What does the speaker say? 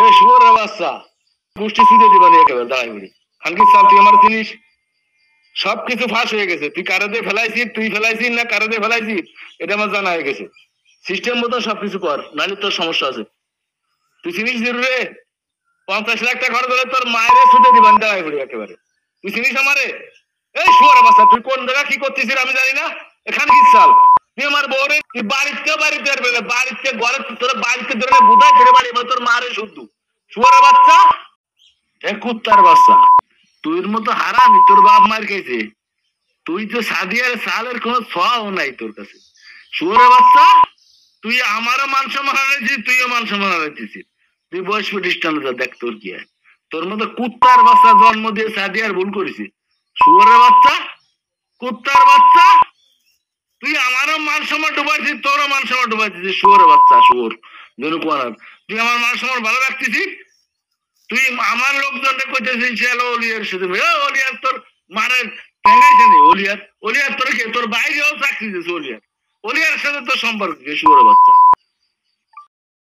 এ শুয়োরের বাচ্চা, গোষ্ঠী ছুটে দিবানি একেবারে দাঁড়াই বলি। খানকি সাল তুই আমার চিনিস? সবকিছু ফাঁস হয়ে গেছে। তুই কারো দিয়ে ফেলাইছিস, তুই ফেলাইছিস না কারো দিয়ে ফেলাইছিস, এটা আমার জানা হয়ে গেছে। সিস্টেম মতো সবকিছু কর, নাহলে তোর সমস্যা আছে। তুই চিনিস জরুরে 50 লাখ টাকা খরচ হলে তোর মায়ের ছুটে দিবান দাঁড়াই বলি একেবারে। তুই চিনিস আমারে? এই শুয়োরের বাচ্চা, তুই কোন জায়গা কি করতেছিস আমি জানি না। এখান কি চাল তুই আমার বউরে তুই বাড়িতে আসবে না, বাড়িতে ঘরে তোর বাড়িতে ধরে বুধাই ধরে বাড়ি তোর মারে শুদ্ধ শুয়োরের বাচ্চা। এ কুত্তার বাচ্চা, তুই মতো হারামি তোর বাপ মার খেয়েছে। তুই তো সাদিয়ার সালের কোনো ছোঁয়াও নাই তোর কাছে। শুয়োরের বাচ্চা, তুই আমারও মান সম্মান হারাইছিস, তুইও মান সম্মান হারাইছিস। তুই বয়স প্রতিষ্ঠানে যা দেখ তোর কি হয়। তোর মতো কুত্তার বাচ্চা জন্ম দিয়ে সাদিয়ার ভুল করেছিস। শুয়োরের বাচ্চা, কুত্তার বাচ্চা, তুই আমারও মান সম্মান ডুবাইছিস, তোরও মান সম্মান ডুবাইছিস। শুয়োরের বাচ্চা, শুয়োর ধনু কুয়ার, তুই আমার মান সম্মান ভালো রাখতেছিস। তুই আমার লোকজনকে কইতেছিস চলো অলিয়ার সাথে, অলিয়ার তোর মারের ঠেঙ্গাইছে নি। অলিয়ার অলিয়ার তোর কে তোর বাইরেও চাকরি দিয়েছে। অলিয়ার অলিয়ার সাথে তোর সম্পর্ক কি? শুয়োরের বাচ্চা।